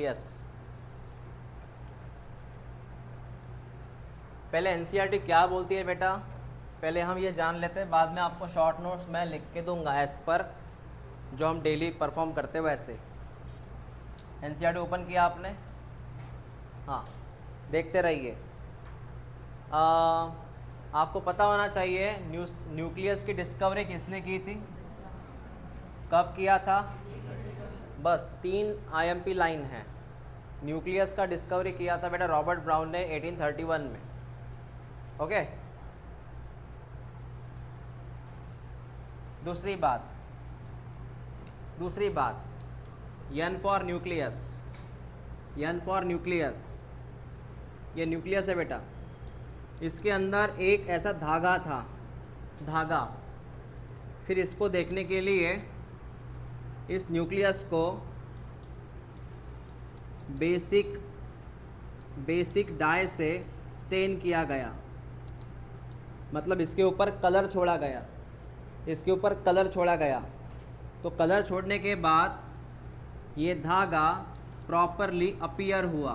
Nucleus. पहले NCERT क्या बोलती है बेटा, पहले हम ये जान लेते हैं, बाद में आपको शॉर्ट नोट्स मैं लिख के दूंगा एज पर जो हम डेली परफॉर्म करते वैसे। एनसीईआरटी ओपन किया आपने? हाँ, देखते रहिए। आपको पता होना चाहिए न्यूक्लियस की डिस्कवरी किसने की थी, कब किया था? बस 3 आईएमपी लाइन है। न्यूक्लियस का डिस्कवरी किया था बेटा रॉबर्ट ब्राउन ने 1831 में। ओके। दूसरी बात, N for nucleus, N for nucleus, ये न्यूक्लियस है बेटा, इसके अंदर एक ऐसा धागा था, धागा। फिर इसको देखने के लिए इस न्यूक्लियस को बेसिक डाई से स्टेन किया गया, मतलब इसके ऊपर कलर छोड़ा गया, इसके ऊपर कलर छोड़ा गया। तो कलर छोड़ने के बाद ये धागा प्रॉपरली अपीयर हुआ।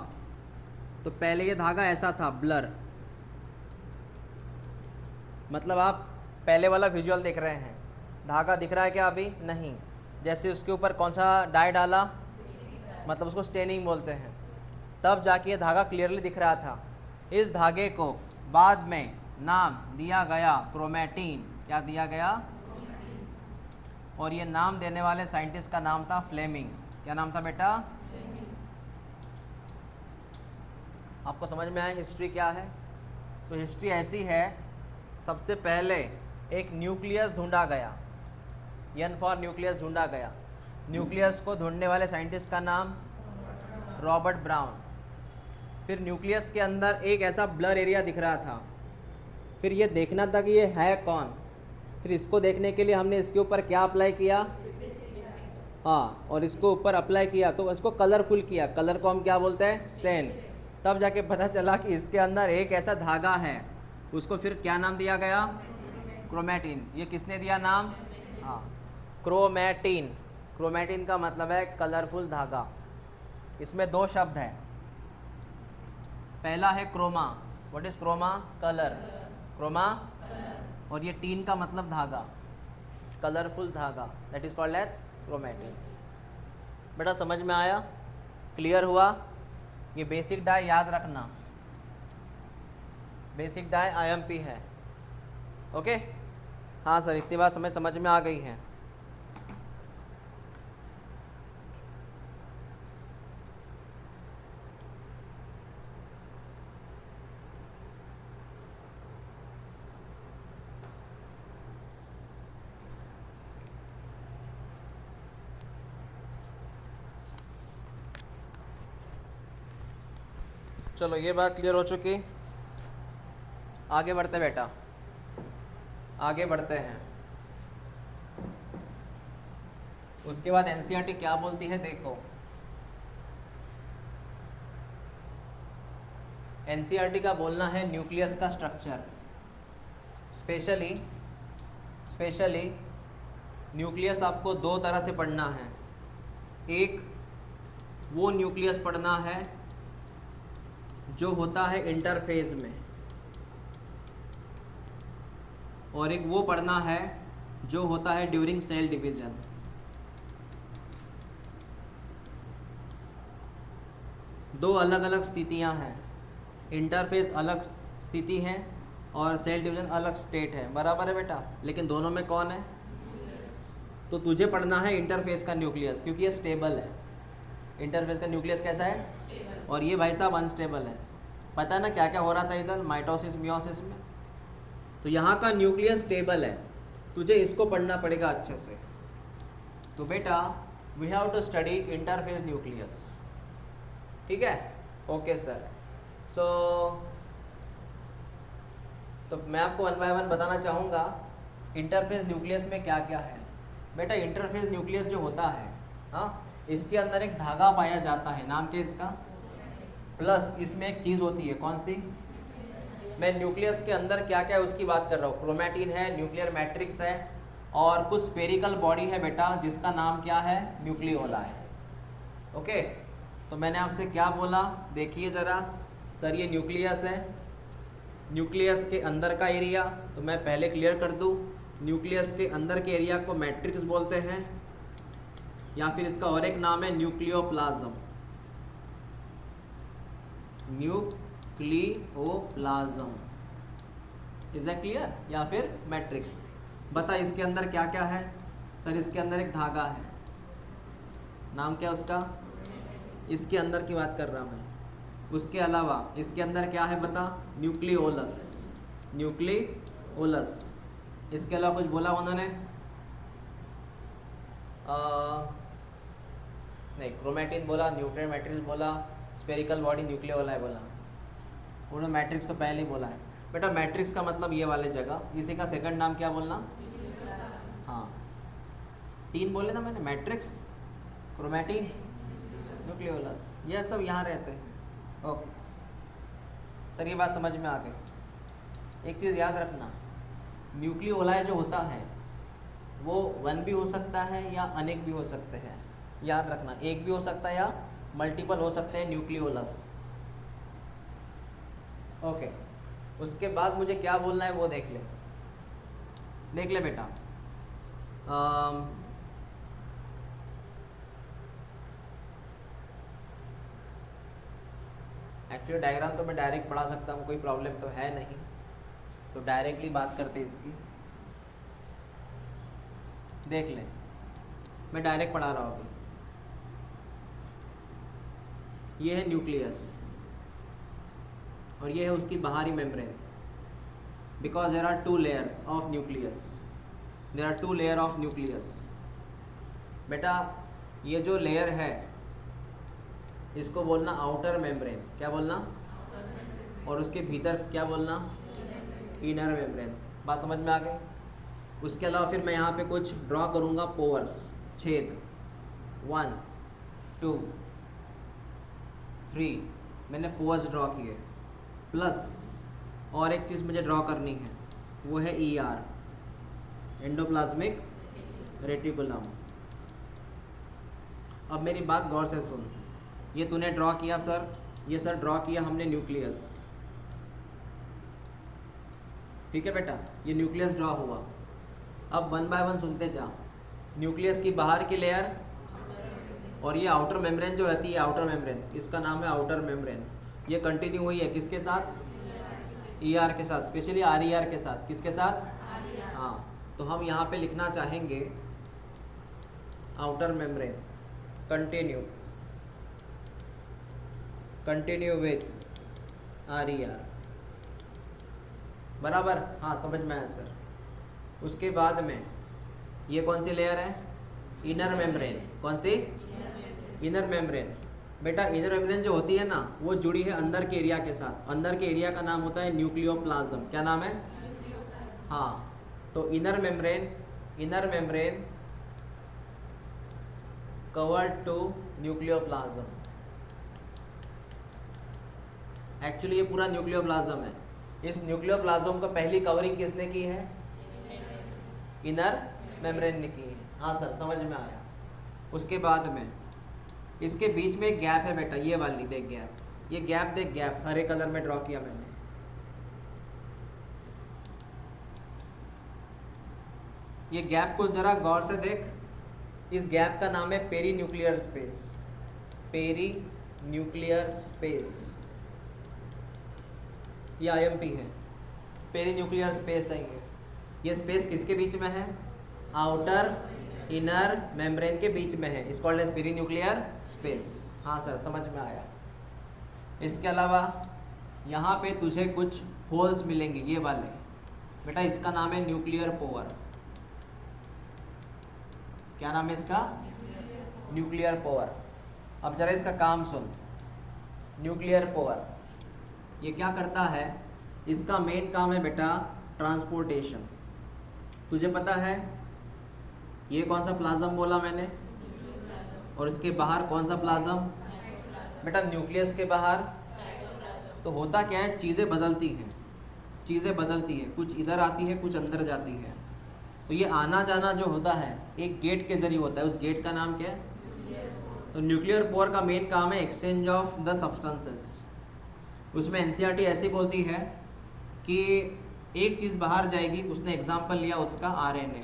तो पहले ये धागा ऐसा था, ब्लर, मतलब आप पहले वाला विजुअल देख रहे हैं, धागा दिख रहा है क्या अभी? नहीं। जैसे उसके ऊपर कौन सा डाई डाला, मतलब उसको स्टेनिंग बोलते हैं, तब जाके ये धागा क्लियरली दिख रहा था। इस धागे को बाद में नाम दिया गया क्रोमैटिन। क्या दिया गया? और ये नाम देने वाले साइंटिस्ट का नाम था फ्लेमिंग। क्या नाम था बेटा? आपको समझ में आया हिस्ट्री क्या है? तो हिस्ट्री ऐसी है, सबसे पहले एक न्यूक्लियस ढूंढा गया, एन फॉर न्यूक्लियस ढूंढा गया। न्यूक्लियस को ढूंढने वाले साइंटिस्ट का नाम रॉबर्ट ब्राउन। फिर न्यूक्लियस के अंदर एक ऐसा ब्लर एरिया दिख रहा था, फिर ये देखना था कि ये है कौन। फिर इसको देखने के लिए हमने इसके ऊपर क्या अप्लाई किया? हाँ, और इसको ऊपर अप्लाई किया तो इसको कलरफुल किया। कलर को हम क्या बोलते हैं? स्टेन। तब जाके पता चला कि इसके अंदर एक ऐसा धागा है, उसको फिर क्या नाम दिया गया? क्रोमैटिन। ये किसने दिया नाम? हाँ, क्रोमैटिन। क्रोमैटिन का मतलब है कलरफुल धागा। इसमें 2 शब्द हैं, पहला है chroma. What is chroma? Colour, chroma. और ये टीन का मतलब धागा, कलरफुल धागा, that is called as chromatin. बेटा समझ में आया? क्लियर हुआ? ये बेसिक डाई याद रखना, बेसिक डाई आईएमपी है। ओके। हाँ सर, इतनी बात समझ में आ गई है। चलो ये बात क्लियर हो चुकी, आगे बढ़ते बेटा, आगे बढ़ते हैं। उसके बाद एनसीईआरटी क्या बोलती है देखो। एनसीईआरटी का बोलना है न्यूक्लियस का स्ट्रक्चर, स्पेशली न्यूक्लियस आपको 2 तरह से पढ़ना है। एक वो न्यूक्लियस पढ़ना है जो होता है इंटरफेज में, और एक वो पढ़ना है जो होता है ड्यूरिंग सेल डिवीजन। दो अलग अलग स्थितियां हैं, इंटरफेस अलग स्थिति है और सेल डिवीजन अलग स्टेट है, बराबर है बेटा? लेकिन दोनों में कौन है? तो तुझे पढ़ना है इंटरफेस का न्यूक्लियस, क्योंकि ये स्टेबल है। इंटरफेस का न्यूक्लियस कैसा है? और ये भाई साहब अनस्टेबल है। पता है ना क्या क्या हो रहा था इधर माइटोसिस मियोसिस में? तो यहाँ का न्यूक्लियस स्टेबल है, तुझे इसको पढ़ना पड़ेगा अच्छे से। तो बेटा we have to study interface nucleus, ठीक है? Okay sir. सो तो मैं आपको 1 बाय 1 बताना चाहूँगा इंटरफेस न्यूक्लियस में क्या क्या है। बेटा इंटरफेस न्यूक्लियस जो होता है, हाँ, इसके अंदर एक धागा पाया जाता है, नाम क्या इसका? प्लस इसमें एक चीज़ होती है, कौन सी? मैं न्यूक्लियस के अंदर क्या क्या है उसकी बात कर रहा हूँ। क्रोमैटिन है, न्यूक्लियर मैट्रिक्स है, और कुछ स्फेरिकल बॉडी है बेटा जिसका नाम क्या है? न्यूक्लियोला है। ओके। तो मैंने आपसे क्या बोला, देखिए ज़रा सर, ये न्यूक्लियस है, न्यूक्लियस के अंदर का एरिया, तो मैं पहले क्लियर कर दूँ, न्यूक्लियस के अंदर के एरिया को मैट्रिक्स बोलते हैं, या फिर इसका और एक नाम है nucleoplasm, nucleoplasm. Is that clear? या फिर मैट्रिक्स। बता इसके अंदर क्या क्या है? सर इसके अंदर एक धागा है, नाम क्या उसका? इसके अंदर की बात कर रहा मैं। उसके अलावा इसके अंदर क्या है बता? Nucleolus, nucleolus. इसके अलावा कुछ बोला उन्होंने? नहीं, क्रोमैटिन बोला, न्यूक्लियर मैट्रिक्स बोला, स्पेरिकल बॉडी न्यूक्लियोलाई बोला, उन्होंने मैट्रिक्स तो पहले ही बोला है बेटा। मैट्रिक्स का मतलब ये वाले जगह, इसी का सेकंड नाम क्या बोलना? हाँ, 3 बोले ना मैंने, मैट्रिक्स, क्रोमैटिन, न्यूक्लियोलस, ये सब यहाँ रहते हैं। ओके सर, ये बात समझ में आ गई। एक चीज़ याद रखना, न्यूक्लियोलाई जो होता है वो 1 भी हो सकता है या अनेक भी हो सकते हैं। याद रखना, एक भी हो सकता है या मल्टीपल हो सकते हैं न्यूक्लियोलस। ओके, उसके बाद मुझे क्या बोलना है वो देख ले, देख ले बेटा। एक्चुअली डायग्राम तो मैं डायरेक्ट पढ़ा सकता हूँ, कोई प्रॉब्लम तो है नहीं, तो डायरेक्टली बात करते इसकी। देख ले, मैं डायरेक्ट पढ़ा रहा हूँ अभी। ये है न्यूक्लियस और ये है उसकी बाहरी membrane. Because there are 2 layers of nucleus, there are 2 layer of nucleus. बेटा ये जो लेयर है इसको बोलना आउटर मेम्ब्रेन। क्या बोलना? और उसके भीतर क्या बोलना? Inner membrane. बात समझ में आ गई? उसके अलावा फिर मैं यहाँ पे कुछ ड्रॉ करूँगा, पोर्स, छेद, 1 2 3, मैंने पोर्स ड्रॉ किए। प्लस और एक चीज़ मुझे ड्रॉ करनी है, वो है ER, एंडोप्लाज्मिक रेटिकुलम। अब मेरी बात गौर से सुन, ये तूने ड्रॉ किया सर, ये सर ड्रॉ किया हमने न्यूक्लियस, ठीक है बेटा, ये न्यूक्लियस ड्रॉ हुआ। अब 1 बाय 1 सुनते जा। न्यूक्लियस की बाहर की लेयर और ये आउटर मेम्ब्रेन जो रहती है, आउटर मेम्ब्रेन, इसका नाम है आउटर मेम्ब्रेन। ये कंटिन्यू हुई है किसके साथ? ER के साथ, स्पेशली RER के साथ। किसके साथ? हाँ, तो हम यहाँ पे लिखना चाहेंगे outer membrane continue with RER, बराबर? हाँ, समझ में आया सर। उसके बाद में ये कौन सी लेयर है? Inner membrane. कौन सी? Inner membrane. बेटा इनर मेम्ब्रेन जो होती है ना, वो जुड़ी है अंदर के एरिया के साथ। अंदर के एरिया का नाम होता है न्यूक्लियोप्लाज्म। क्या नाम है? हाँ, तो inner membrane covered to nucleoplasm. Actually ये पूरा न्यूक्लियोप्लाज्म है। इस न्यूक्लियोप्लाज्म का पहली कवरिंग किसने की है? इनर मेम्ब्रेन ने की है। हाँ सर, समझ में आया। उसके बाद में इसके बीच में एक गैप है बेटा, ये वाली देख गैप, ये गैप देख, गैप हरे कलर में ड्रॉ किया मैंने। ये गैप को जरा गौर से देख। इस गैप का नाम है perinuclear space. Perinuclear space, ये IMP है। पेरी न्यूक्लियर स्पेस है ये स्पेस किसके बीच में है? आउटर इनर मेम्ब्रेन के बीच में है। Is called as perinuclear space. हाँ सर, समझ में आया। इसके अलावा यहाँ पे तुझे कुछ होल्स मिलेंगे, ये वाले बेटा, इसका नाम है न्यूक्लियर पोर। क्या नाम है इसका? Nuclear pore. अब जरा इसका काम सुन। न्यूक्लियर पोर ये क्या करता है? इसका मेन काम है बेटा ट्रांसपोर्टेशन। तुझे पता है ये कौन सा प्लाज्म बोला मैंने, और इसके बाहर कौन सा प्लाज्म? बेटा न्यूक्लियस के बाहर तो होता क्या है, चीज़ें बदलती हैं, चीज़ें बदलती हैं, कुछ इधर आती है, कुछ अंदर जाती है। तो ये आना जाना जो होता है एक गेट के जरिए होता है। उस गेट का नाम क्या है? तो न्यूक्लियर पोर का मेन काम है एक्सचेंज ऑफ द सब्सटेंसेस। उसमें एनसीईआरटी ऐसी बोलती है कि एक चीज़ बाहर जाएगी, उसने एग्जाम्पल लिया उसका आरएनए,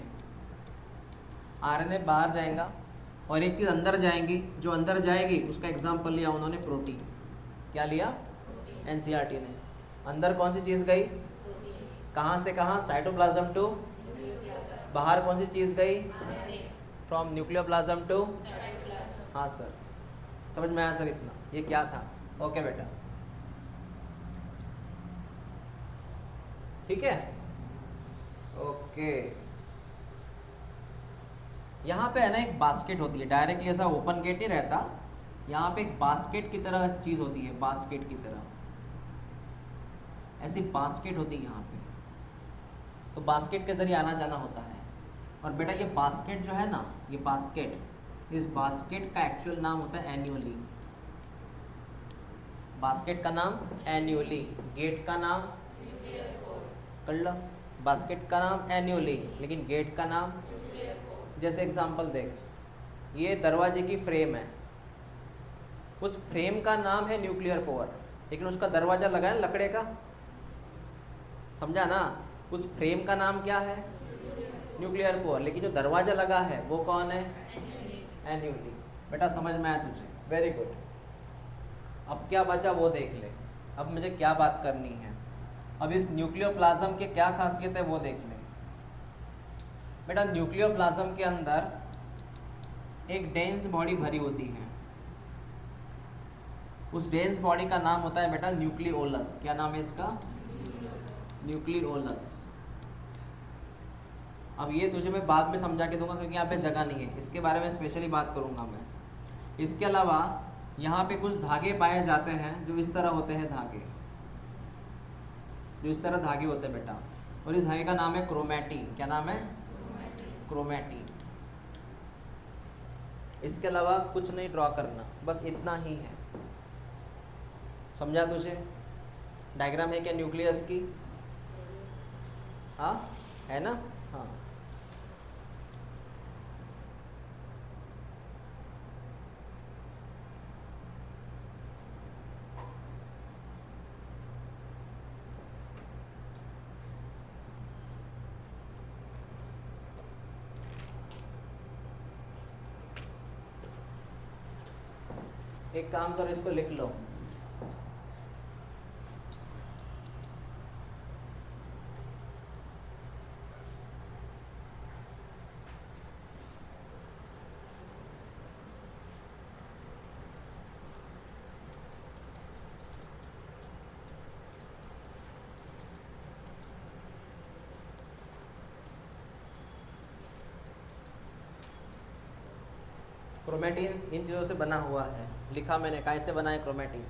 आरएनए बाहर जाएगा, और एक चीज़ अंदर जाएंगी, जो अंदर जाएगी उसका एग्जाम्पल लिया उन्होंने प्रोटीन। क्या लिया एनसीईआरटी ने? अंदर कौन सी चीज़ गई, कहाँ से कहाँ, साइटोप्लाज्म टू, बाहर कौन सी चीज़ गई, फ्रॉम न्यूक्लियोप्लाज्म टू, हाँ सर, समझ में आया सर इतना? ये क्या था? ओके बेटा, ठीक है, ओके। यहाँ पे है ना एक बास्केट होती है, डायरेक्टली ऐसा ओपन गेट नहीं रहता, यहाँ पे एक बास्केट की तरह चीज़ होती है, बास्केट की तरह ऐसी बास्केट होती है यहाँ पे, तो बास्केट के ज़रिए आना जाना होता है। और बेटा ये बास्केट जो है ना, ये बास्केट, इस बास्केट का एक्चुअल नाम होता है एन्यूली। बास्केट का नाम एन्यूली, गेट का नाम कर लो, बास्केट का नाम एन्यूली, लेकिन गेट का नाम, जैसे एग्जांपल देख, ये दरवाजे की फ्रेम है, उस फ्रेम का नाम है न्यूक्लियर पोर, लेकिन उसका दरवाजा लगा है लकड़े का, समझा ना? उस फ्रेम का नाम क्या है, न्यूक्लियर पोर, लेकिन जो दरवाजा लगा है वो कौन है, एन्यूली। बेटा समझ में आया तुझे? Very good. अब क्या बचा वो देख ले, अब मुझे क्या बात करनी है। अब इस न्यूक्लियोप्लाज्म के क्या खासियत है वो देख ले। बेटा न्यूक्लियोप्लाज्म के अंदर एक डेंस बॉडी भरी होती है, उस डेंस बॉडी का नाम होता है बेटा न्यूक्लियोलस। क्या नाम है इसका, न्यूक्लियोलस। अब ये तुझे मैं बाद में समझा के दूंगा क्योंकि यहाँ पे जगह नहीं है, इसके बारे में स्पेशली बात करूंगा मैं। इसके अलावा यहाँ पे कुछ धागे पाए जाते हैं जो इस तरह होते हैं, धागे जो इस तरह धागे होते हैं बेटा, और इस धागे का नाम है क्रोमैटिन। क्या नाम है, क्रोमैटिन। इसके अलावा कुछ नहीं ड्रॉ करना, बस इतना ही है, समझा तुझे? डायग्राम है क्या न्यूक्लियस की? हाँ है ना? हाँ, एक काम करो, इसको लिख लो। क्रोमैटिन इन चीज़ों से बना हुआ है, लिखा मैंने कैसे बना है क्रोमैटिन।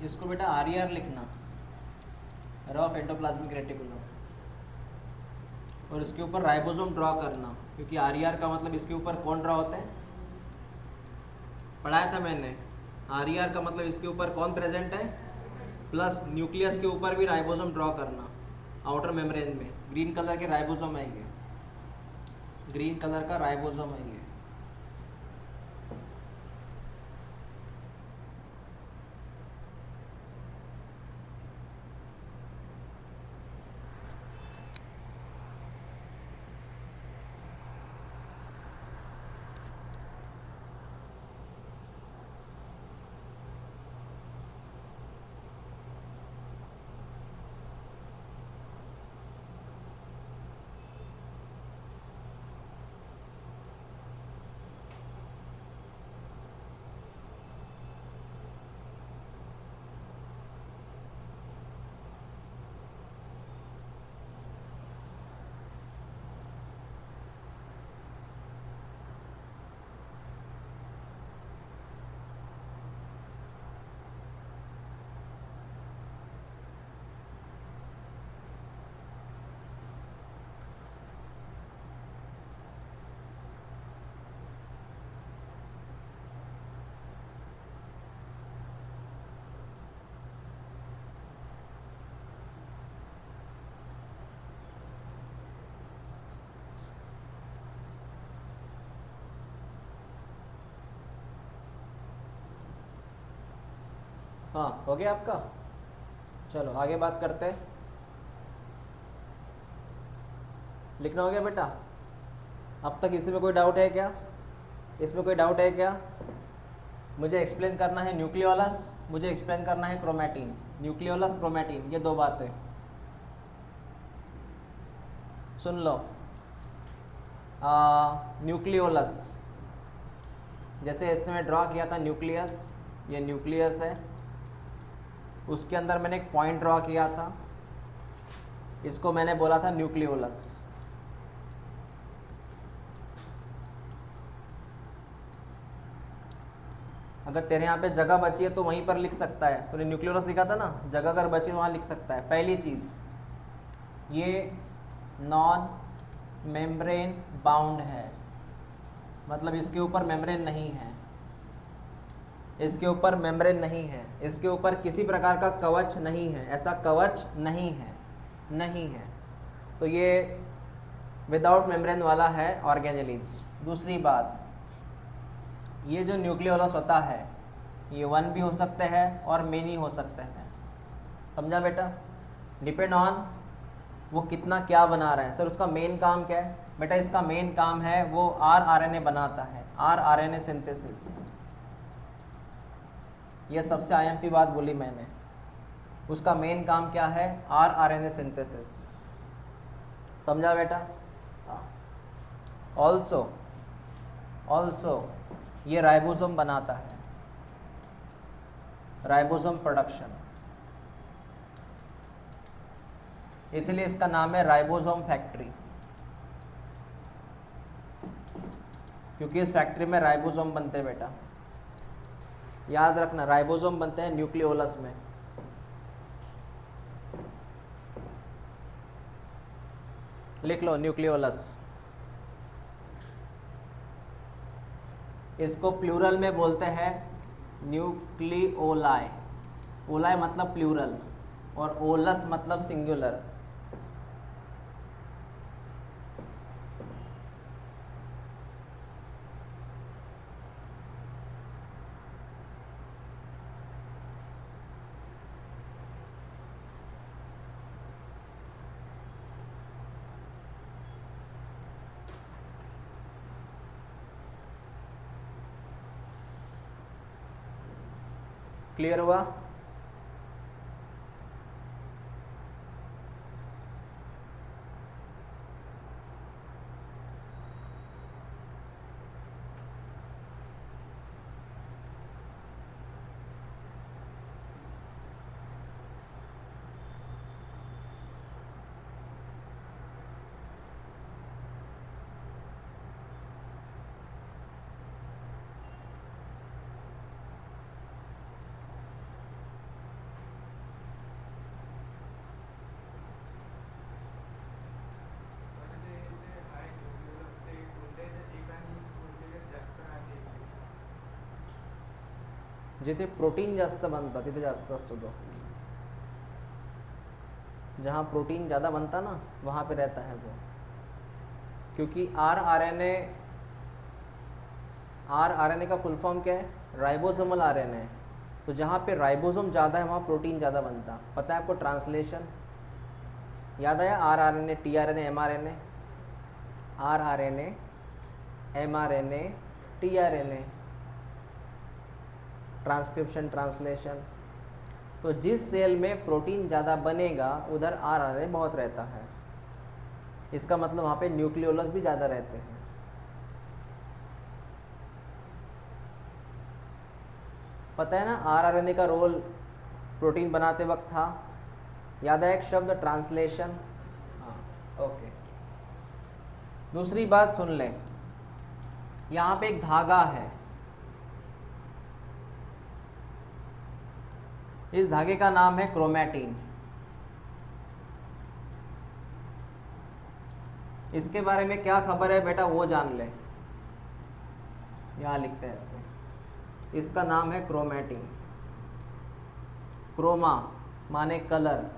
इसको बेटा RER लिखना, रफ एंडोप्लाज्मिक रेटिकुलम, और इसके ऊपर राइबोसोम ड्रॉ करना, क्योंकि RER का मतलब इसके ऊपर कौन ड्रॉ होते हैं, पढ़ाया था मैंने। RER का मतलब इसके ऊपर कौन प्रेजेंट है, प्लस न्यूक्लियस के ऊपर भी राइबोसोम ड्रॉ करना आउटर मेम्ब्रेन में। ग्रीन कलर के राइबोसोम है ये, ग्रीन कलर का राइबोसोम है ये। हाँ, हो गया आपका। चलो आगे बात करते हैं। लिखना हो गया बेटा? अब तक इसमें कोई डाउट है क्या? इसमें कोई डाउट है क्या? मुझे एक्सप्लेन करना है न्यूक्लियोलस, मुझे एक्सप्लेन करना है क्रोमैटिन। न्यूक्लियोलस, क्रोमैटिन, ये दो बातें सुन लो। न्यूक्लियोलस, जैसे इसमें ड्रॉ किया था न्यूक्लियस, ये न्यूक्लियस है, उसके अंदर मैंने एक पॉइंट ड्रॉ किया था, इसको मैंने बोला था न्यूक्लियोलस। अगर तेरे यहाँ पे जगह बची है तो वहीं पर लिख सकता है। तूने न्यूक्लियोलस लिखा था ना, जगह अगर बची तो वहाँ लिख सकता है। पहली चीज़, ये नॉन मेम्ब्रेन बाउंड है, मतलब इसके ऊपर मेम्ब्रेन नहीं है, इसके ऊपर मेम्ब्रेन नहीं है, इसके ऊपर किसी प्रकार का कवच नहीं है, ऐसा कवच नहीं है, नहीं है। तो ये विदाउट मेम्ब्रेन वाला है ऑर्गेनेलिज। दूसरी बात, ये जो न्यूक्लियोलस होता है ये वन भी हो सकते हैं और मेनी हो सकते हैं, समझा बेटा? डिपेंड ऑन वो कितना क्या बना रहा है। सर उसका मेन काम क्या है? बेटा इसका मेन काम है वो RNA बनाता है, RNA सिंथेसिस। ये सबसे IMP बात बोली मैंने। उसका मेन काम क्या है? RNA सिंथेसिस, समझा बेटा? ऑल्सो ये राइबोसोम बनाता है, राइबोसोम प्रोडक्शन, इसलिए इसका नाम है राइबोसोम फैक्ट्री, क्योंकि इस फैक्ट्री में राइबोसोम बनते हैं बेटा। याद रखना, राइबोसोम बनते हैं न्यूक्लियोलस में। लिख लो न्यूक्लियोलस। इसको प्लूरल में बोलते हैं न्यूक्लियोलाई। ओलाई मतलब प्लूरल और ओलस मतलब सिंगुलर। क्लियर हुआ? जिथे प्रोटीन जास्त बनतं तिथे जास्त असतो तो, जहाँ प्रोटीन ज़्यादा बनता ना वहाँ पे रहता है वो, क्योंकि आरआरएनए का फुल फॉर्म क्या है, राइबोसोमल आरएनए। तो जहाँ पे राइबोसोम ज़्यादा है वहाँ प्रोटीन ज़्यादा बनता। पता है आपको ट्रांसलेशन याद आया, rRNA, tRNA, mRNA, rRNA, mRNA, tRNA, transcription, translation. तो जिस सेल में प्रोटीन ज़्यादा बनेगा उधर आरआरएनए बहुत रहता है, इसका मतलब वहाँ पे न्यूक्लियोलस भी ज़्यादा रहते हैं। पता है ना आरआरएनए का रोल प्रोटीन बनाते वक्त था, याद है एक शब्द ट्रांसलेशन। हाँ ओके। दूसरी बात सुन लें, यहाँ पे एक धागा है, इस धागे का नाम है क्रोमैटिन। इसके बारे में क्या खबर है बेटा वो जान ले, यहाँ लिखते हैं ऐसे, इसका नाम है क्रोमैटिन। क्रोमा माने कलर,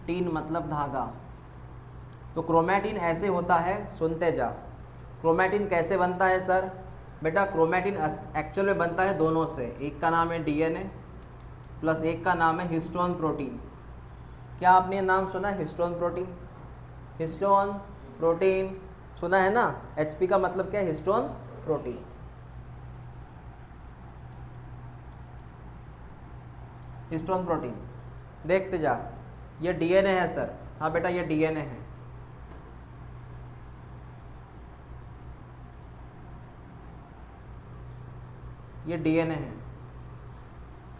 टीन मतलब धागा। तो क्रोमैटिन ऐसे होता है, सुनते जा। क्रोमैटिन कैसे बनता है सर? बेटा क्रोमैटिन एक्चुअल में बनता है दोनों से, एक का नाम है डीएनए प्लस एक का नाम है हिस्टोन प्रोटीन। क्या आपने ये नाम सुना है, हिस्टोन प्रोटीन? हिस्टोन प्रोटीन सुना है ना, एचपी का मतलब क्या है, हिस्टोन प्रोटीन। हिस्टोन प्रोटीन देखते जा, ये डीएनए है सर। हाँ बेटा ये डीएनए है, ये डीएनए है।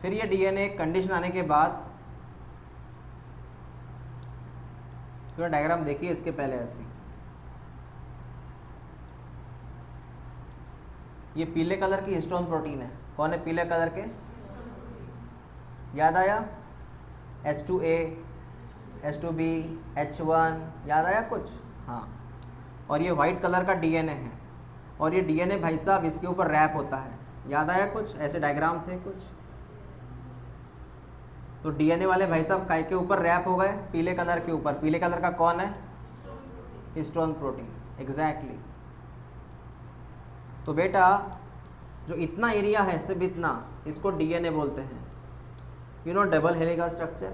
फिर ये डीएनए एक कंडीशन आने के बाद, तो डायग्राम देखिए इसके पहले ऐसी, ये पीले कलर की हिस्टोन प्रोटीन है। कौन है पीले कलर के? याद आया? H2A, H2B, H1, याद आया कुछ? हाँ। और ये वाइट कलर का डीएनए है, और ये डीएनए भाई साहब इसके ऊपर रैप होता है। याद आया कुछ? ऐसे डायग्राम थे कुछ। तो डीएनए वाले भाई साहब काय के ऊपर रैप हो गए? पीले कलर के ऊपर। पीले कलर का कौन है? Histone protein. एग्जैक्टली। तो बेटा जो इतना एरिया है सिर्फ इतना, इसको डीएनए बोलते हैं। You know double helical structure,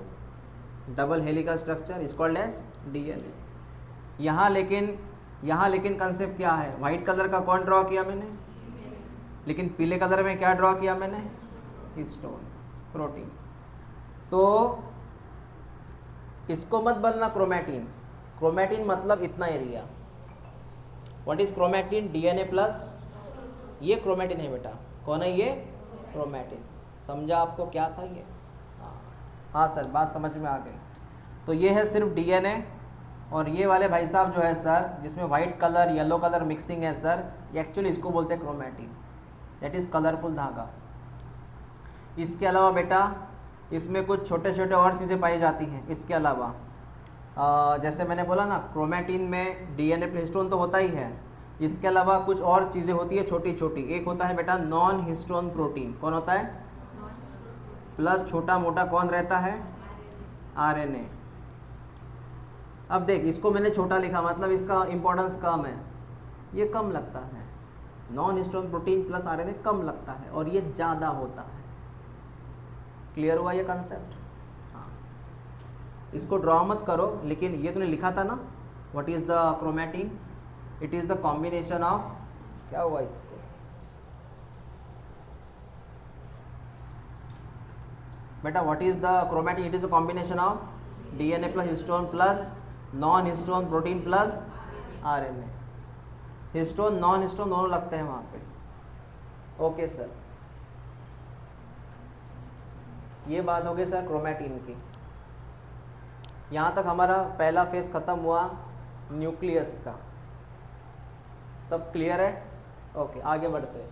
double helical structure is called as DNA. यहाँ लेकिन कंसेप्ट क्या है? वाइट कलर का कौन ड्रॉ किया मैंने, लेकिन पीले कलर में क्या ड्रॉ किया मैंने? Histone protein. तो इसको मत बोलना क्रोमैटिन। क्रोमैटिन मतलब इतना area. What is chromatin? DNA plus, ये क्रोमैटिन है बेटा। कौन है ये? क्रोमैटिन। समझा आपको क्या था ये? हाँ सर बात समझ में आ गई। तो ये है सिर्फ डीएनए, और ये वाले भाई साहब जो है सर जिसमें white colour yellow colour mixing है सर, ये एक्चुअली इसको बोलते हैं क्रोमैटिन, दैट इज़ कलरफुल धागा। इसके अलावा बेटा इसमें कुछ छोटे छोटे और चीज़ें पाई जाती हैं। इसके अलावा जैसे मैंने बोला ना क्रोमैटिन में डीएनए प्लस हिस्टोन तो होता ही है, इसके अलावा कुछ और चीज़ें होती है छोटी छोटी। एक होता है बेटा नॉन हिस्टोन प्रोटीन। कौन होता है? प्लस छोटा मोटा कौन रहता है? आरएनए। अब देख इसको मैंने छोटा लिखा, मतलब इसका इंपॉर्टेंस कम है, ये कम लगता है। Non histone protein plus RNA कम लगता है, और ये ज़्यादा होता है। क्लियर हुआ ये कंसेप्ट? हाँ, इसको ड्रॉ मत करो, लेकिन ये तूने लिखा था ना, what is the chromatin? It is the combination of, क्या हुआ इसको, बेटा what is the chromatin? It is the combination of DNA plus histone plus non histone protein plus RNA. Histone non histone दोनों लगते हैं वहाँ पे। ओके सर, ये बात हो गई सर क्रोमैटिन की। यहाँ तक हमारा पहला फेज ख़त्म हुआ न्यूक्लियस का। सब क्लियर है? ओके आगे बढ़ते हैं।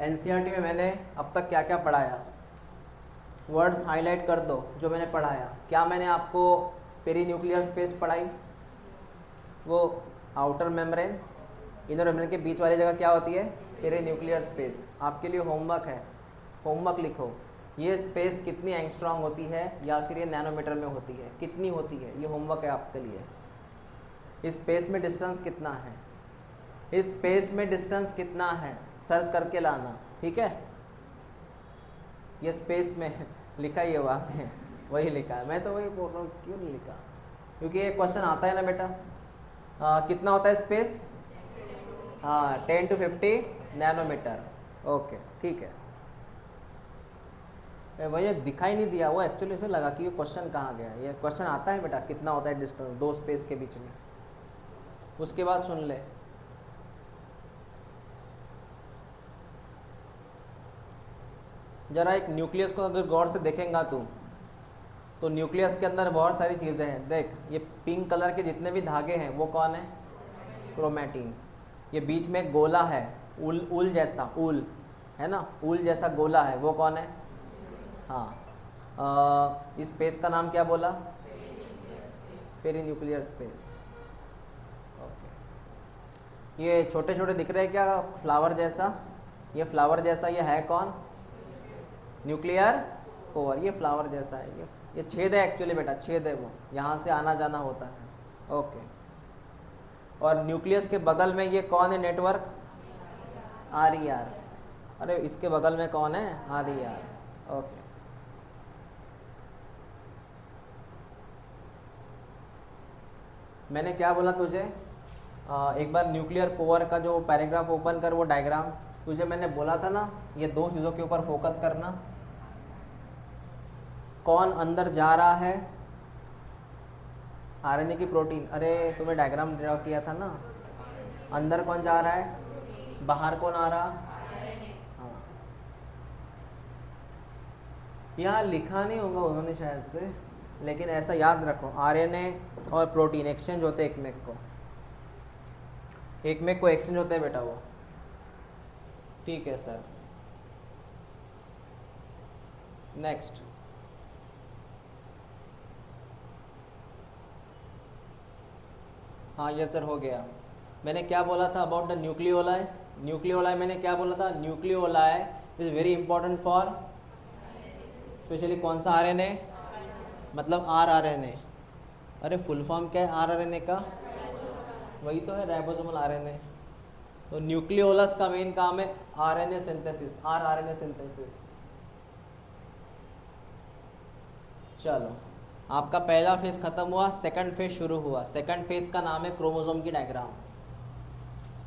एनसीईआरटी में मैंने अब तक क्या क्या पढ़ाया, वर्ड्स हाईलाइट कर दो जो मैंने पढ़ाया। क्या मैंने आपको पेरी न्यूक्लियर स्पेस पढ़ाई? वो आउटर मेम्ब्रेन, इनर मेम्ब्रेन के बीच वाली जगह क्या होती है? Perinuclear space. आपके लिए होमवर्क है, होमवर्क लिखो, ये स्पेस कितनी एंगस्ट्रॉन्ग होती है या फिर ये नैनोमीटर में होती है, कितनी होती है, ये होमवर्क है आपके लिए। इस स्पेस में डिस्टेंस कितना है, इस स्पेस में डिस्टेंस कितना है, सर्च करके लाना, ठीक है। ये स्पेस में लिखा ही है वहाँ पे, वही लिखा है, मैं तो वही बोल रहा हूँ क्यों नहीं लिखा, क्योंकि ये क्वेश्चन आता है ना बेटा। कितना होता है स्पेस, हाँ 10 to 50 नैनोमीटर। ओके ठीक है, भैया दिखाई नहीं दिया वो, एक्चुअली इसे लगा कि ये क्वेश्चन कहाँ गया। ये क्वेश्चन आता है बेटा, कितना होता है डिस्टेंस दो स्पेस के बीच में। उसके बाद सुन ले, जरा एक न्यूक्लियस को अगर गौर से देखेंगा तू, तो न्यूक्लियस के अंदर बहुत सारी चीज़ें हैं। देख ये पिंक कलर के जितने भी धागे हैं वो कौन है, क्रोमैटिन। ये बीच में एक गोला है, ऊल जैसा, ऊल है ना, ऊल जैसा गोला है, वो कौन है, हाँ इस स्पेस का नाम क्या बोला, पेरी न्यूक्लियर स्पेस। ओके, ये छोटे छोटे दिख रहे हैं क्या फ्लावर जैसा, ये फ्लावर जैसा, ये है कौन, न्यूक्लियर कोर। ये फ्लावर जैसा है, ये छेद है एक्चुअली बेटा, छेद है वो, यहाँ से आना जाना होता है। ओके, और न्यूक्लियस के बगल में ये कौन है नेटवर्क, RER। अरे इसके बगल में कौन है, RER। ओके, मैंने क्या बोला तुझे, एक बार न्यूक्लियर कोर का जो पैराग्राफ ओपन कर, वो डायग्राम तुझे मैंने बोला था ना, ये दो चीज़ों के ऊपर फोकस करना, कौन अंदर जा रहा है, RNA की प्रोटीन। अरे तुम्हें डायग्राम ड्रा किया था ना, अंदर कौन जा रहा है, बाहर कौन आ रहा, हाँ यहाँ लिखा नहीं होगा उन्होंने शायद से, लेकिन ऐसा याद रखो, RNA और प्रोटीन एक्सचेंज होते हैं, एक में को एक्सचेंज होता है बेटा वो, ठीक है सर। नेक्स्ट, हाँ ये सर हो गया। मैंने क्या बोला था अबाउट द न्यूक्लियोलाई, न्यूक्लियोलाई मैंने क्या बोला था, nucleoli is very important for specially कौन सा RNA, मतलब rRNA। अरे फुल फॉर्म क्या है rRNA का, वही तो है राइबोसोमल RNA। तो न्यूक्लियोलस का मेन काम है RNA सिंथेसिस, rRNA सिंथेसिस। चलो आपका पहला फेज खत्म हुआ, सेकंड फेज शुरू हुआ। सेकंड फेज का नाम है क्रोमोसोम की डायग्राम,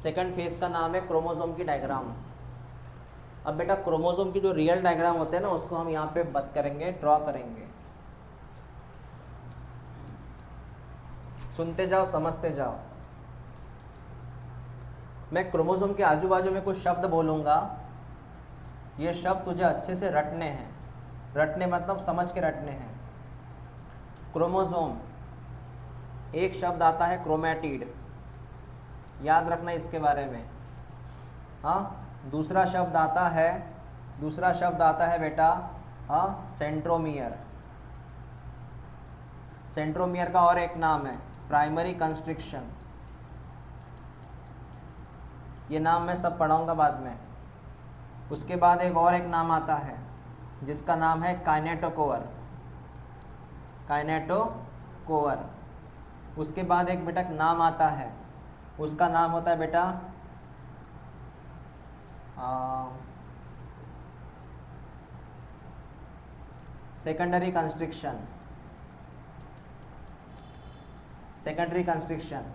सेकंड फेज का नाम है क्रोमोसोम की डायग्राम। अब बेटा क्रोमोसोम की जो रियल डायग्राम होते हैं ना, उसको हम यहाँ पे बात करेंगे, ड्रॉ करेंगे। सुनते जाओ, समझते जाओ। मैं क्रोमोसोम के आजू बाजू में कुछ शब्द बोलूँगा, ये शब्द तुझे अच्छे से रटने हैं, रटने मतलब समझ के रटने हैं। क्रोमोसोम, एक शब्द आता है क्रोमैटिड, याद रखना इसके बारे में। हाँ, दूसरा शब्द आता है बेटा सेंट्रोमियर। सेंट्रोमियर का और एक नाम है प्राइमरी कंस्ट्रिक्शन, ये नाम मैं सब पढ़ाऊंगा बाद में। उसके बाद एक नाम आता है जिसका नाम है काइनेटोकोर, काइनेटोकोर। उसके बाद एक बेटा नाम आता है, उसका नाम होता है बेटा सेकेंडरी कंस्ट्रिक्शन, सेकेंडरी कंस्ट्रिक्शन।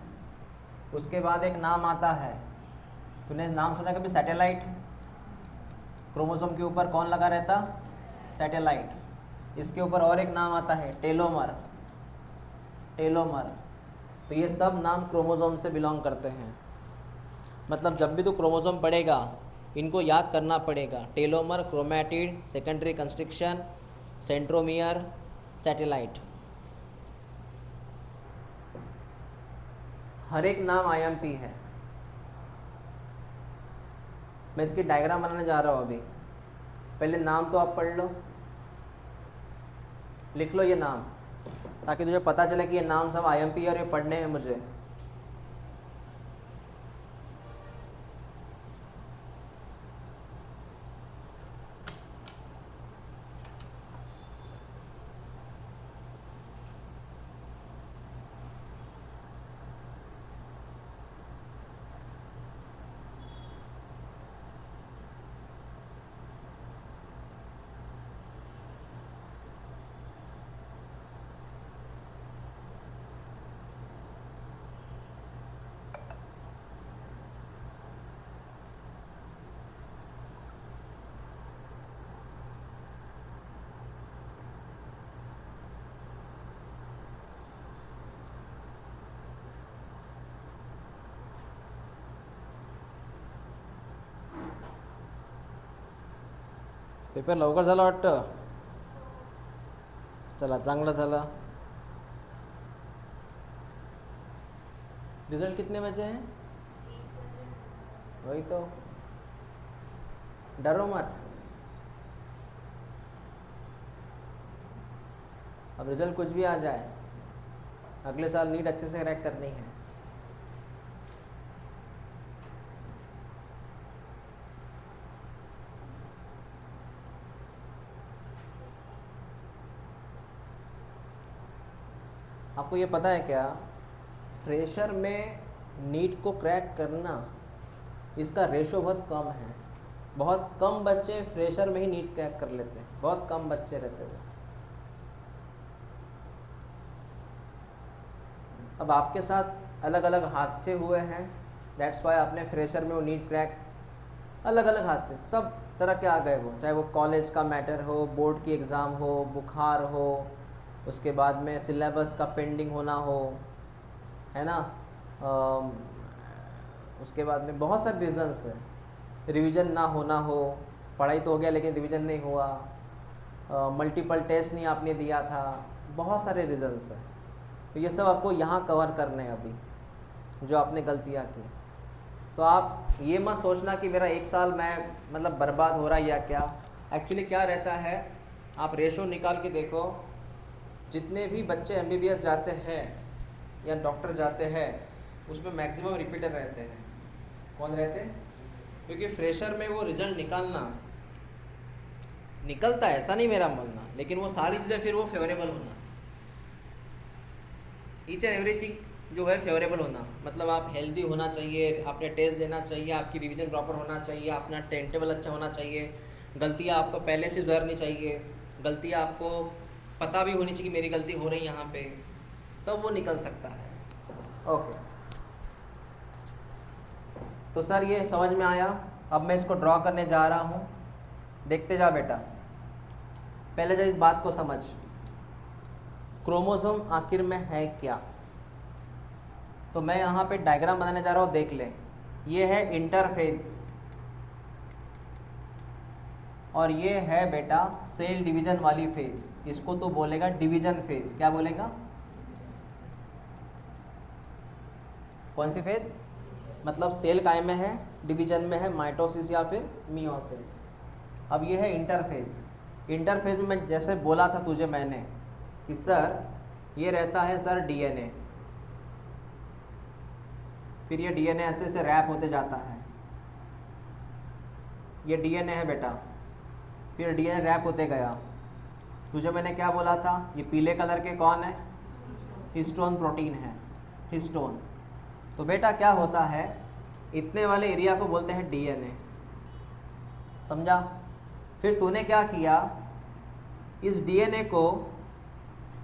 उसके बाद एक नाम आता है, तूने नाम सुना कभी, सैटेलाइट। क्रोमोसोम के ऊपर कौन लगा रहता, सैटेलाइट। इसके ऊपर और एक नाम आता है टेलोमर, टेलोमर। तो ये सब नाम क्रोमोसोम से बिलोंग करते हैं। मतलब जब भी तू क्रोमोसोम पढ़ेगा इनको याद करना पड़ेगा, telomere, chromatid, secondary constriction, centromere, satellite. हर एक नाम IMP है। मैं इसकी डायग्राम बनाने जा रहा हूँ अभी, पहले नाम तो आप पढ़ लो, लिख लो ये नाम, ताकि तुझे पता चले कि ये नाम सब IMP और ये पढ़ने हैं मुझे। पेपर लवकर झाला वाटतं. चला चांगलं झालं. रिजल्ट कितने बजे हैं? वही तो, डरो मत. अब रिजल्ट कुछ भी आ जाए, अगले साल नीट अच्छे से क्रैक करनी है. आपको ये पता है क्या, फ्रेशर में नीट को क्रैक करना, इसका रेशो बहुत कम है. बहुत कम बच्चे फ्रेशर में ही नीट क्रैक कर लेते हैं, बहुत कम बच्चे रहते हैं. अब आपके साथ अलग अलग हादसे हुए हैं, दैट्स वाई आपने फ्रेशर में वो नीट क्रैक, अलग अलग हादसे सब तरह के आ गए. वो चाहे वो कॉलेज का मैटर हो, बोर्ड की एग्ज़ाम हो, बुखार हो, उसके बाद में सिलेबस का पेंडिंग होना हो, है ना, उसके बाद में बहुत सारे रीज़न्स हैं. रिवीजन ना होना हो, पढ़ाई तो हो गया लेकिन रिवीजन नहीं हुआ, मल्टीपल टेस्ट नहीं आपने दिया था, बहुत सारे रीज़न्स हैं. तो ये सब आपको यहाँ कवर करने हैं अभी, जो आपने गलतियाँ की. तो आप ये मत सोचना कि मेरा एक साल मैं मतलब बर्बाद हो रहा है या क्या. एक्चुअली क्या रहता है, आप रेशो निकाल के देखो, जितने भी बच्चे MBBS जाते हैं या डॉक्टर जाते हैं, उसमें मैक्सिमम रिपीटर रहते हैं. कौन रहते हैं? क्योंकि फ्रेशर में वो रिज़ल्ट निकलता है, ऐसा नहीं मेरा मानना, लेकिन वो सारी चीज़ें फिर वो फेवरेबल होना, ईच एंड एवरीथिंग जो है फेवरेबल होना. मतलब आप हेल्दी होना चाहिए, आपने टेस्ट देना चाहिए, आपकी रिवीजन प्रॉपर होना चाहिए, अपना टाइम टेबल अच्छा होना चाहिए, गलतियाँ आपको पहले से सुधरनी चाहिए, गलतियाँ आपको पता भी होनी चाहिए कि मेरी गलती हो रही है यहाँ पे, तब वो निकल सकता है. ओके, तो सर ये समझ में आया. अब मैं इसको ड्रॉ करने जा रहा हूँ, देखते जा बेटा. पहले जो इस बात को समझ, क्रोमोसोम आखिर में है क्या. तो मैं यहाँ पे डायग्राम बनाने जा रहा हूँ, देख ले. ये है इंटरफेज और ये है बेटा सेल डिवीजन वाली फेज. इसको तो बोलेगा डिवीजन फेज. क्या बोलेगा? कौन सी फेज? मतलब सेल काय में है, डिवीजन में है, माइटोसिस या फिर मियोसिस. अब ये है इंटरफेज. इंटरफेज में मैं जैसे बोला था तुझे मैंने कि सर ये रहता है सर DNA, फिर ये DNA ऐसे ऐसे रैप होते जाता है. ये DNA है बेटा, फिर DNA रैप होते गया. तुझे मैंने क्या बोला था, ये पीले कलर के कौन है? हिस्टोन प्रोटीन है, हिस्टोन. तो बेटा क्या होता है, इतने वाले एरिया को बोलते हैं DNA. समझा? फिर तूने क्या किया, इस DNA को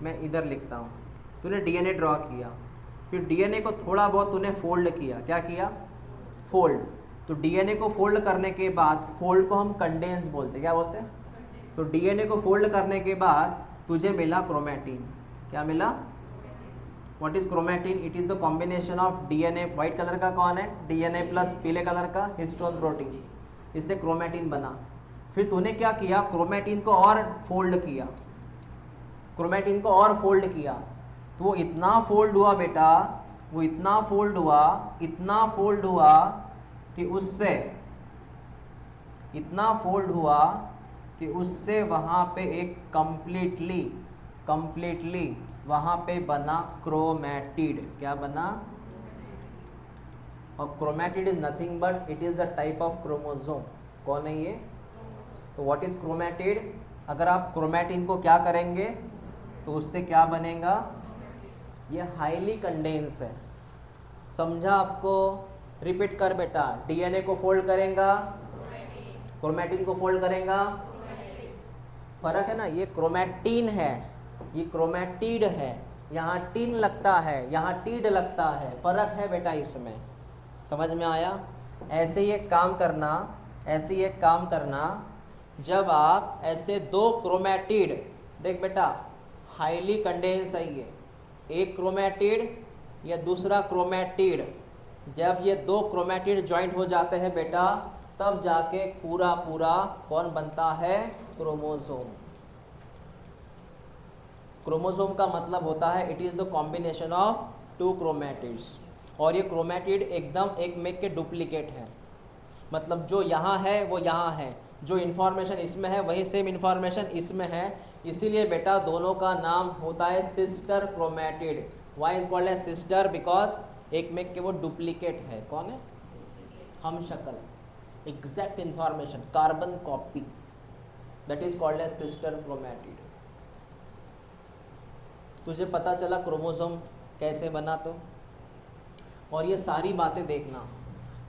मैं इधर लिखता हूँ, तूने DNA ड्रॉ किया, फिर DNA को थोड़ा बहुत तूने फोल्ड किया. क्या किया? फोल्ड. तो DNA को फोल्ड करने के बाद, फोल्ड को हम कंडेंस बोलते हैं. क्या बोलते हैं? तो DNA को फोल्ड करने के बाद तुझे मिला क्रोमैटिन. क्या मिला? What is chromatin? It is the combination of DNA, white colour का कौन है? DNA प्लस पीले कलर का हिस्टोन प्रोटीन. इससे क्रोमैटिन बना. फिर तूने क्या किया, क्रोमैटिन को और फोल्ड किया, क्रोमैटिन को और फोल्ड किया. तो वो इतना फोल्ड हुआ बेटा, वो इतना फोल्ड हुआ, इतना फोल्ड हुआ कि उससे, इतना फोल्ड हुआ कि उससे वहाँ पे एक कंप्लीटली वहाँ पे बना क्रोमैटिड. क्या बना? और chromatid is nothing but it is the type of chromosome. कौन है ये? तो व्हाट इज क्रोमैटिड? अगर आप क्रोमैटिन को क्या करेंगे तो उससे क्या बनेगा? ये हाईली कंडेंस है. समझा आपको? रिपीट कर बेटा. DNA को फोल्ड करेगा, क्रोमैटिन को फोल्ड करेगा. फर्क है ना, ये क्रोमैटिन है, ये क्रोमैटिड है. यहाँ टीन लगता है, यहाँ टीड लगता है. फर्क है बेटा इसमें. समझ में आया? ऐसे ही एक काम करना, ऐसे ही एक काम करना, जब आप ऐसे दो क्रोमैटिड, देख बेटा हाईली कंडेंस है ये, एक क्रोमैटिड या दूसरा क्रोमैटिड, जब ये दो क्रोमैटिड ज्वाइंट हो जाते हैं बेटा तब जाके पूरा पूरा कौन बनता है, क्रोमोसोम। क्रोमोसोम का मतलब होता है it is the combination of two chromatids, और ये क्रोमैटिड एकदम एक में के डुप्लीकेट है, मतलब जो यहाँ है वो यहाँ है, जो इन्फॉर्मेशन इसमें है वही सेम इन्फॉर्मेशन इसमें है, इसीलिए बेटा दोनों का नाम होता है sister chromatid. Why is called as sister, because एक में के वो डुप्लीकेट है। कौन है, हम शक्ल, exact information, carbon copy, that is called as sister chromatid. तुझे पता चला क्रोमोसोम कैसे बना तो, और ये सारी बातें देखना,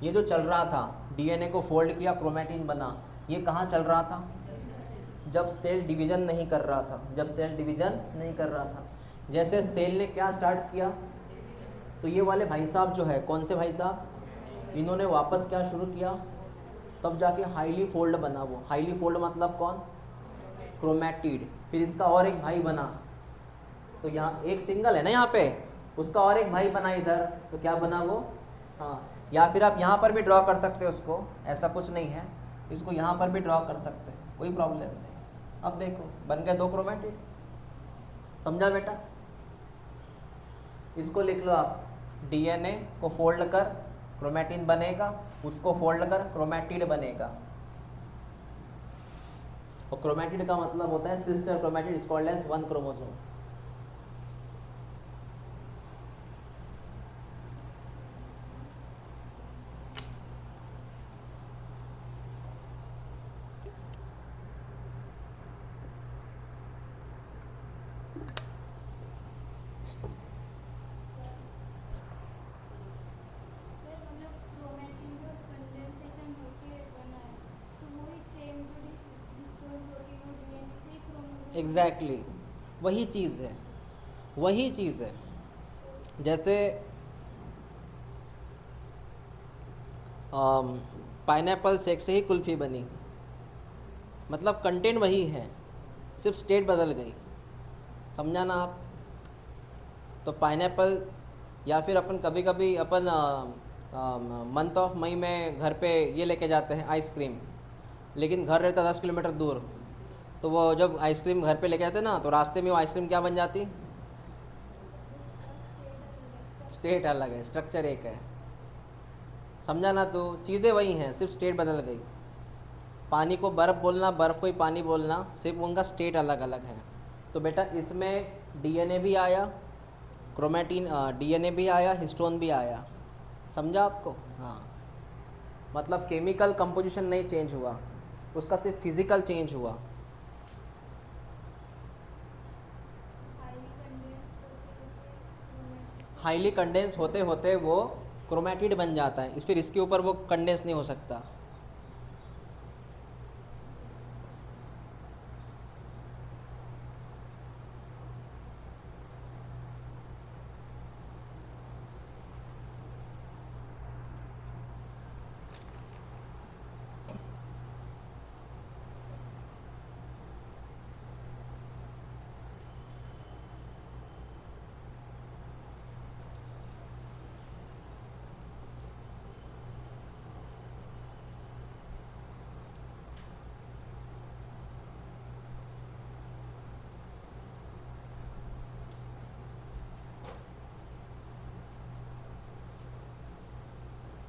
ये जो चल रहा था डीएनए को फोल्ड किया क्रोमैटिन बना, ये कहाँ चल रहा था, जब सेल डिवीज़न नहीं कर रहा था, जब सेल डिवीज़न नहीं कर रहा था। जैसे सेल ने क्या स्टार्ट किया, तो ये वाले भाई साहब जो है, कौन से भाई साहब, इन्होंने वापस क्या शुरू किया, तब जाके हाईली फोल्ड बना। वो हाईली फोल्ड मतलब कौन, क्रोमैटिड। फिर इसका और एक भाई बना, तो यहाँ एक सिंगल है ना यहाँ पे, उसका और एक भाई बना इधर, तो क्या बना वो, हाँ। या फिर आप यहाँ पर भी ड्रॉ कर सकते हो उसको, ऐसा कुछ नहीं है, इसको यहाँ पर भी ड्रॉ कर सकते हैं, कोई प्रॉब्लम नहीं। अब देखो बन गए दो क्रोमैटिड, समझा बेटा। इसको लिख लो आप, डीएनए को फोल्ड कर क्रोमैटिन बनेगा, उसको फोल्ड कर क्रोमैटिड बनेगा, और क्रोमैटिड का मतलब होता है sister chromatid, it's called as one chromosome. Exactly वही चीज़ है, वही चीज़ है। जैसे पाइनएप्पल शेक से ही कुल्फ़ी बनी, मतलब कंटेंट वही है, सिर्फ स्टेट बदल गई, समझा ना आप। तो पाइनएप्पल, या फिर अपन कभी कभी अपन मंथ ऑफ मई में घर पे ये लेके जाते हैं आइसक्रीम, लेकिन घर रहता 10 किलोमीटर दूर, तो वो जब आइसक्रीम घर पे लेके आते ना, तो रास्ते में वो आइसक्रीम क्या बन जाती, स्टेट अलग है, स्ट्रक्चर एक है, समझा ना। तो चीज़ें वही हैं, सिर्फ स्टेट बदल गई। पानी को बर्फ़ बोलना, बर्फ़ को ही पानी बोलना, सिर्फ उनका स्टेट अलग अलग है। तो बेटा इसमें डीएनए भी आया, क्रोमैटिन, डीएनए भी आया, हिस्टोन भी आया, समझा आपको। हाँ, मतलब केमिकल कंपोजिशन नहीं चेंज हुआ, उसका सिर्फ फिज़िकल चेंज हुआ। हाईली कंडेंस होते होते वो क्रोमैटिड बन जाता है, फिर इसके ऊपर वो कंडेंस नहीं हो सकता।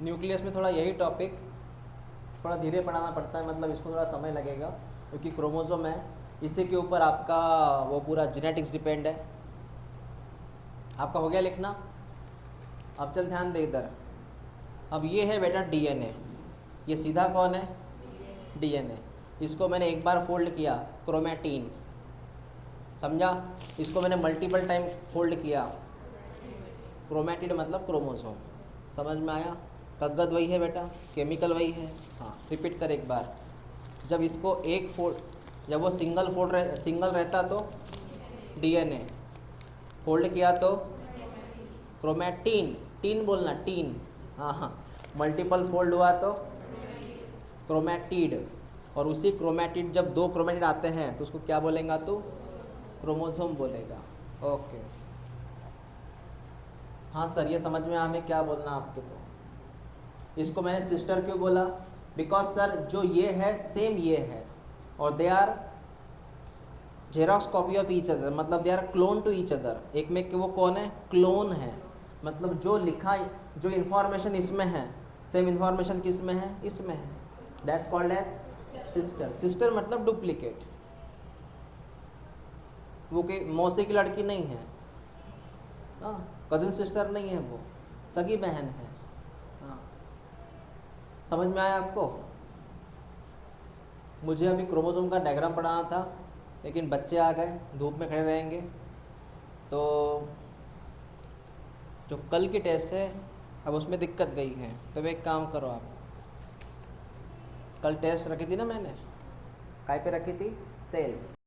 न्यूक्लियस में थोड़ा यही टॉपिक थोड़ा धीरे पढ़ाना पड़ता है, मतलब इसको थोड़ा समय लगेगा, क्योंकि क्रोमोसोम है, इसी के ऊपर आपका वो पूरा जेनेटिक्स डिपेंड है। आपका हो गया लिखना, अब चल ध्यान दे इधर। अब ये है बेटा डीएनए, ये सीधा कौन है, डीएनए। इसको मैंने एक बार फोल्ड किया, क्रोमैटिन, समझा। इसको मैंने मल्टीपल टाइम फोल्ड किया, क्रोमैटिड मतलब क्रोमोसोम, समझ में आया। कागज वही है बेटा, केमिकल वही है। हाँ, रिपीट कर एक बार। जब इसको एक फोल्ड, जब वो सिंगल रहता तो डीएनए, फोल्ड किया तो क्रोमैटिन, टीन बोलना, टीन, हाँ हाँ। मल्टीपल फोल्ड हुआ तो क्रोमैटिड, और उसी क्रोमैटिड, जब दो क्रोमैटिड आते हैं तो उसको क्या बोलेगा तो क्रोमोसोम बोलेगा। ओके, हाँ सर ये समझ में हमें क्या बोलना आपके। तो इसको मैंने सिस्टर क्यों बोला, बिकॉज सर जो ये है सेम ये है और they are Xerox copy of each other, मतलब they are clone to each other. एक में कि वो कौन है, क्लोन है, मतलब जो लिखा जो इन्फॉर्मेशन इसमें है सेम इन्फॉर्मेशन किस में है, इसमें है। That's called as sister. Sister मतलब डुप्लीकेट, वो कि मौसी की लड़की नहीं है, हाँ, कजिन सिस्टर नहीं है, वो सगी बहन है। हाँ, समझ में आया आपको? मुझे अभी क्रोमोसोम का डायग्राम पढ़ाना था, लेकिन बच्चे आ गए, धूप में खड़े रहेंगे, तो जो कल की टेस्ट है अब उसमें दिक्कत गई है। तो एक काम करो, आप कल टेस्ट रखी थी ना मैंने, काय पे रखी थी, सेल।